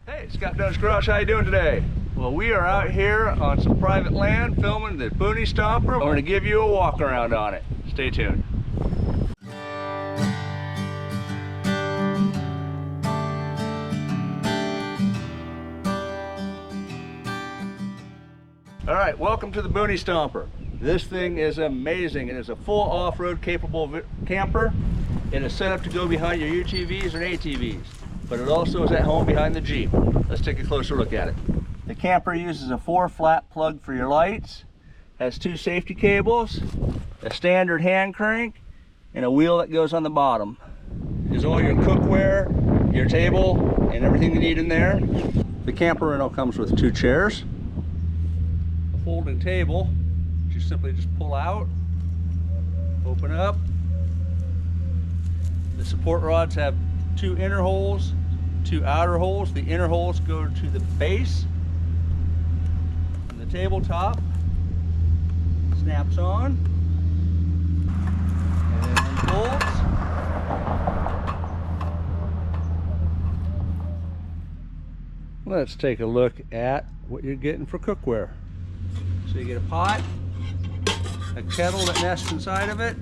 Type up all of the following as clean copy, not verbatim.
Hey, Scott Dunnage Garage, how you doing today? Well, we are out here on some private land filming the Boony Stomper. I'm going to give you a walk around on it. Stay tuned. All right, welcome to the Boony Stomper. This thing is amazing. It is a full off-road capable camper. It is set up to go behind your UTVs and ATVs, but it also is at home behind the Jeep. Let's take a closer look at it. The camper uses a 4-flat plug for your lights, has 2 safety cables, a standard hand crank, and a wheel that goes on the bottom. There's all your cookware, your table, and everything you need in there. The camper rental comes with 2 chairs, a folding table, which you simply just pull out, open up. The support rods have 2 inner holes, 2 outer holes. The inner holes go to the base. And the tabletop snaps on and folds. Let's take a look at what you're getting for cookware. So you get a pot, a kettle that nests inside of it,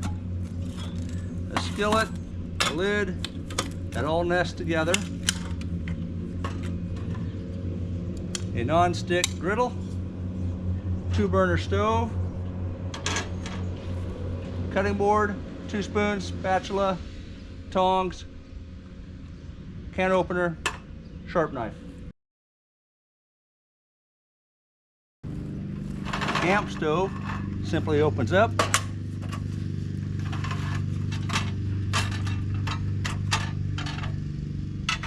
a skillet, a lid, that all nests together, a non-stick griddle, 2-burner stove, cutting board, 2 spoons, spatula, tongs, can opener, sharp knife. Camp stove simply opens up.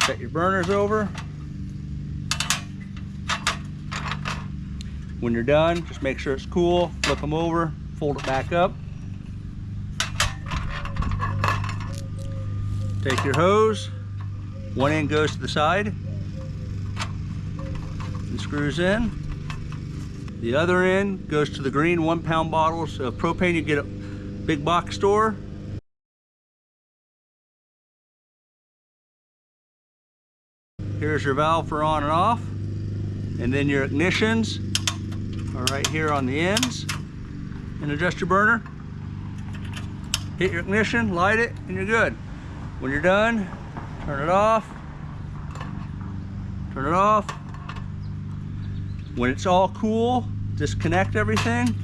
Set your burners over. When you're done, just make sure it's cool, flip them over, fold it back up. Take your hose, one end goes to the side and screws in. The other end goes to the green 1-pound bottles of propane you get at a big box store. Here's your valve for on and off, and then your ignitions are right here on the ends. And adjust your burner, hit your ignition, light it, and you're good. When you're done, turn it off, turn it off. When it's all cool, disconnect everything.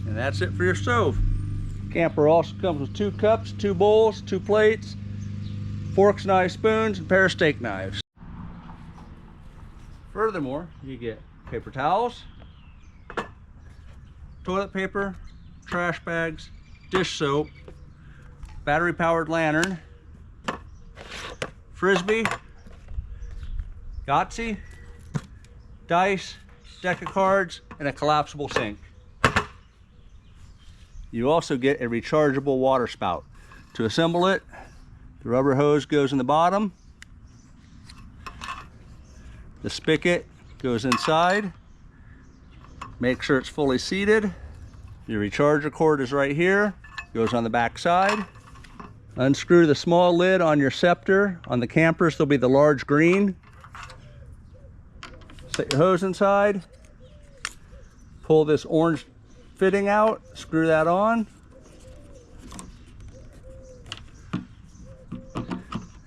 And that's it for your stove. Camper also comes with 2 cups, 2 bowls, 2 plates, forks, knives, spoons, and a pair of steak knives. Furthermore, you get paper towels, toilet paper, trash bags, dish soap, battery powered lantern, frisbee, Yahtzee, dice, deck of cards, and a collapsible sink. You also get a rechargeable water spout. To assemble it, the rubber hose goes in the bottom, the spigot goes inside. Make sure it's fully seated. Your recharger cord is right here, goes on the back side. Unscrew the small lid on your scepter. On the campers, there'll be the large green. Set your hose inside. Pull this orange fitting out, screw that on.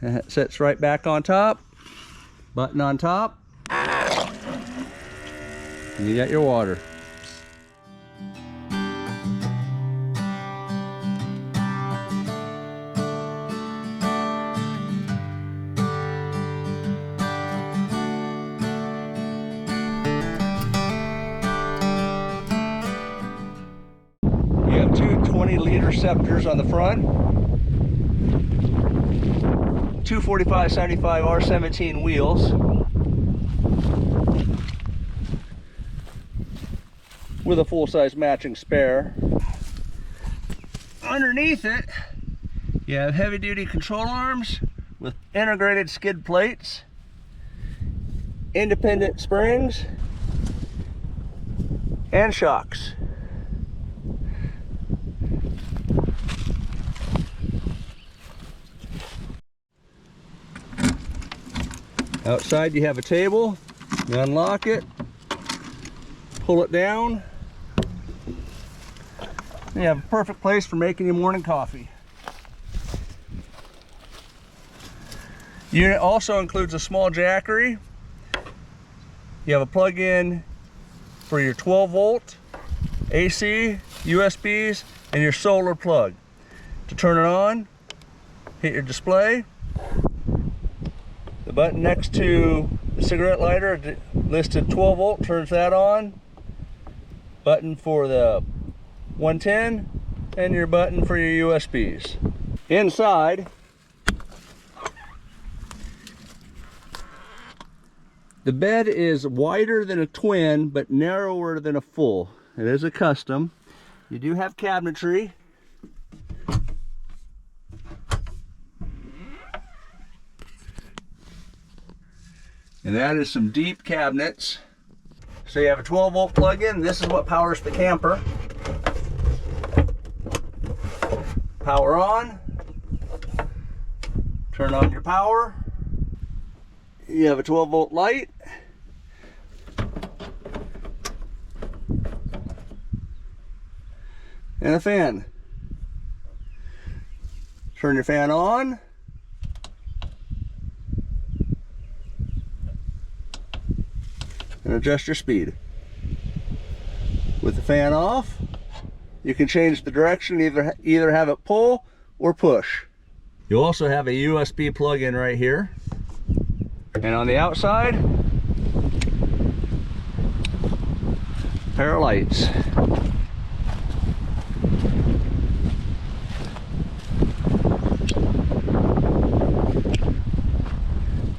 And it sits right back on top. Button on top. And you got your water. You have 2 20-liter scepters on the front, 2 45/75 R17 wheels, with a full-size matching spare. Underneath it, you have heavy-duty control arms with integrated skid plates, independent springs, and shocks. Outside you have a table. You unlock it, pull it down, and you have a perfect place for making your morning coffee. Unit also includes a small jackery. You have a plug-in for your 12-volt AC, USBs, and your solar plug. To turn it on, hit your display. The button next to the cigarette lighter listed 12-volt, turns that on. Button for the 110, and your button for your USBs. Inside, the bed is wider than a twin, but narrower than a full. It is a custom. You do have cabinetry. And that is some deep cabinets. So you have a 12-volt plug-in. This is what powers the camper. Power on. Turn on your power. You have a 12-volt light. And a fan. Turn your fan on. And adjust your speed. With the fan off, you can change the direction, either have it pull or push. You also have a USB plug-in right here. And on the outside, pair of lights.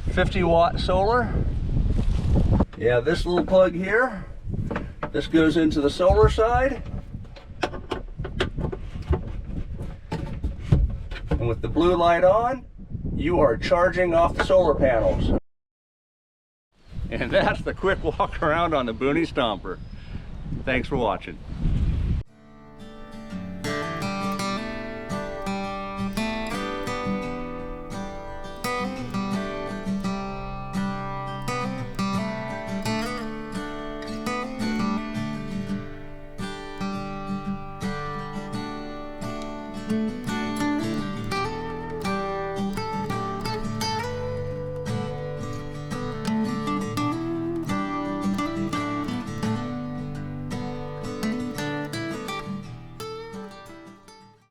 $50-watt solar. You have this little plug here. This goes into the solar side. And with the blue light on, you are charging off the solar panels. And that's the quick walk around on the Boony Stomper. Thanks for watching.